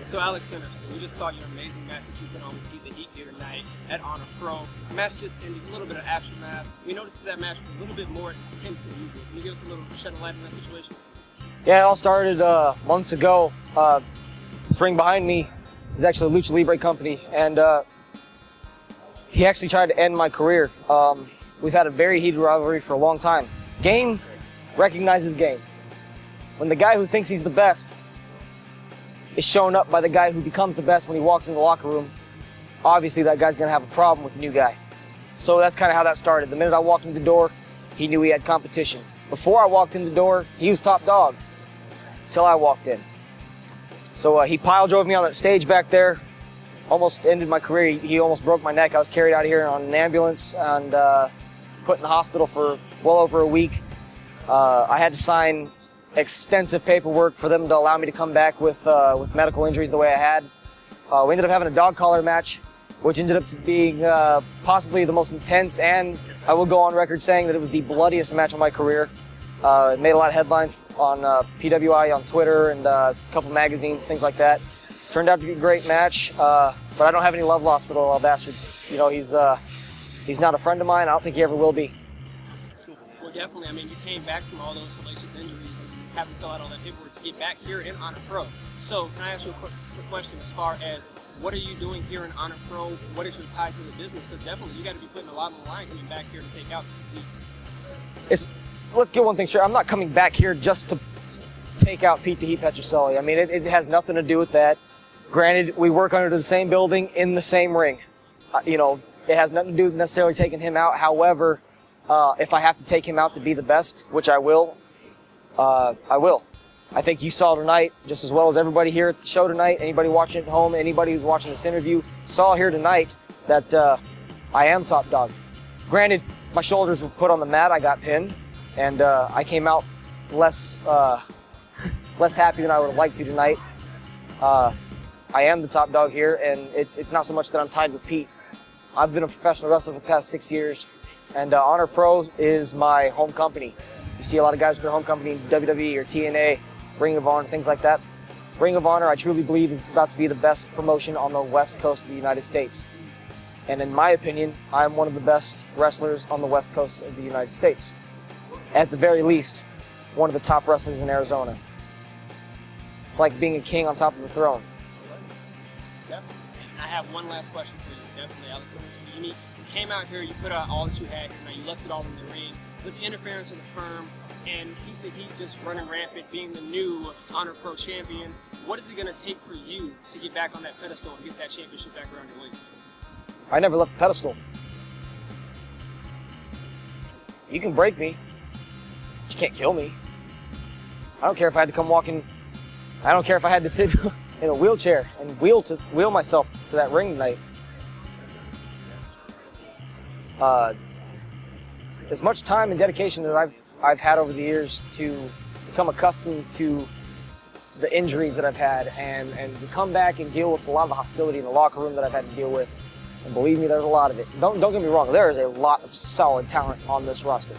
So Alex Sinister, we just saw your amazing match that you put on with Pete the Heat here tonight at Honor Pro. The match just ended, a little bit of aftermath. We noticed that match was a little bit more intense than usual. Can you give us a little shed of light on that situation? Yeah, it all started months ago. This ring behind me is actually a Lucha Libre company, and he actually tried to end my career. We've had a very heated rivalry for a long time. Game recognizes game. When the guy who thinks he's the best is shown up by the guy who becomes the best when he walks in the locker room, obviously that guy's gonna have a problem with the new guy. So that's kind of how that started. The minute I walked in the door, he knew he had competition. Before I walked in the door, he was top dog, till I walked in. So he pile drove me on that stage back there, almost ended my career. He almost broke my neck. I was carried out of here on an ambulance and put in the hospital for well over a week. I had to sign extensive paperwork for them to allow me to come back with medical injuries the way I had. We ended up having a dog collar match, which ended up being possibly the most intense, and I will go on record saying that it was the bloodiest match of my career. It made a lot of headlines on PWI, on Twitter, and a couple magazines, things like that. Turned out to be a great match, but I don't have any love lost for the little bastard. You know, he's not a friend of mine. I don't think he ever will be. Well, definitely. I mean, you came back from all those hellacious injuries and haven't filled out all that paperwork to get back here in Honor Pro. So, can I ask you a quick question as far as what are you doing here in Honor Pro? What is your tie to the business? Because definitely you got to be putting a lot on the line coming back here to take out the Heat. Let's get one thing straight. I'm not coming back here just to take out Pete the Heat Petroselli. I mean, it has nothing to do with that. Granted, we work under the same building in the same ring. You know, it has nothing to do with necessarily taking him out. However, if I have to take him out to be the best, which I will, I will. I think you saw tonight, just as well as everybody here at the show tonight, anybody watching at home, anybody who's watching this interview, saw here tonight that I am top dog. Granted, my shoulders were put on the mat, I got pinned, and I came out less happy than I would have liked to tonight. I am the top dog here, and it's not so much that I'm tied with Pete. I've been a professional wrestler for the past 6 years, and Honor Pro is my home company. You see a lot of guys with their home company, WWE or TNA, Ring of Honor, things like that. Ring of Honor, I truly believe, is about to be the best promotion on the West Coast of the United States. And in my opinion, I'm one of the best wrestlers on the West Coast of the United States. At the very least, one of the top wrestlers in Arizona. It's like being a king on top of the throne. Definitely. And I have one last question for you, definitely, Alex. You came out here, you put out all that you had, now you left it all in the ring. With the interference of the firm and Pete the Heat just running rampant, being the new Honor Pro champion, what is it going to take for you to get back on that pedestal and get that championship back around your waist? I never left the pedestal. You can break me, but you can't kill me. I don't care if I had to come walking. I don't care if I had to sit in a wheelchair and wheel myself to that ring tonight. As much time and dedication that I've had over the years to become accustomed to the injuries that I've had and to come back and deal with a lot of the hostility in the locker room that I've had to deal with. And believe me, there's a lot of it. Don't get me wrong, there is a lot of solid talent on this roster.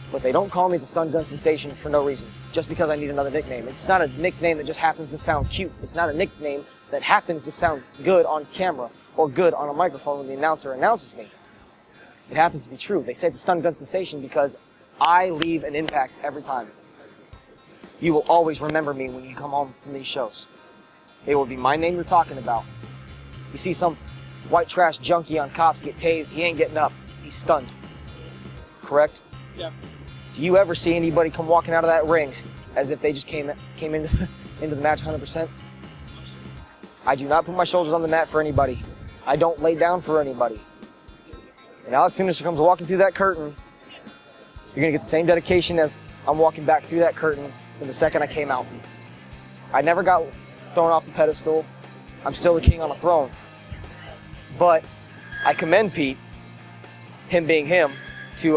But they don't call me the Stun Gun Sensation for no reason, just because I need another nickname. It's not a nickname that just happens to sound cute. It's not a nickname that happens to sound good on camera or good on a microphone when the announcer announces me. It happens to be true. They say the Stun Gun Sensation because I leave an impact every time. You will always remember me when you come home from these shows. It will be my name you're talking about. You see some white trash junkie on Cops get tased, he ain't getting up. He's stunned. Correct? Yeah. Do you ever see anybody come walking out of that ring as if they just came into the match 100%? I do not put my shoulders on the mat for anybody. I don't lay down for anybody. And Alex Sinister comes walking through that curtain, you're going to get the same dedication as I'm walking back through that curtain in the second I came out. I never got thrown off the pedestal. I'm still the king on a throne. But I commend Pete, him being him, to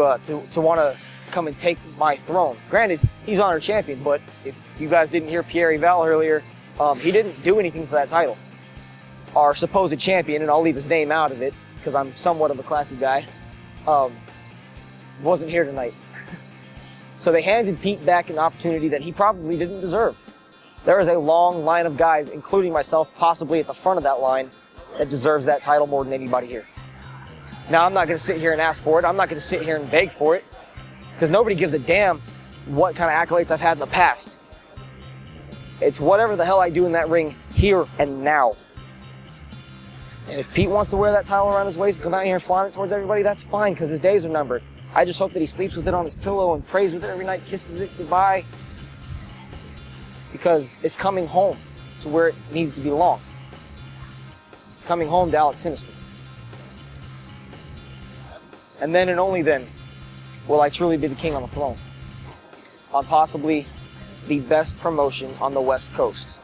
want to come and take my throne. Granted, he's Honor Champion, but if you guys didn't hear Pierre Val earlier, he didn't do anything for that title. Our supposed champion, and I'll leave his name out of it, because I'm somewhat of a classy guy, wasn't here tonight. So they handed Pete back an opportunity that he probably didn't deserve. There is a long line of guys, including myself, possibly at the front of that line, that deserves that title more than anybody here. Now, I'm not going to sit here and ask for it. I'm not going to sit here and beg for it, because nobody gives a damn what kind of accolades I've had in the past. It's whatever the hell I do in that ring here and now. And if Pete wants to wear that title around his waist and come out here and flaunt it towards everybody, that's fine, because his days are numbered. I just hope that he sleeps with it on his pillow and prays with it every night, kisses it goodbye, because it's coming home to where it needs to belong. It's coming home to Alex Sinister. And then and only then will I truly be the king on the throne, on possibly the best promotion on the West Coast.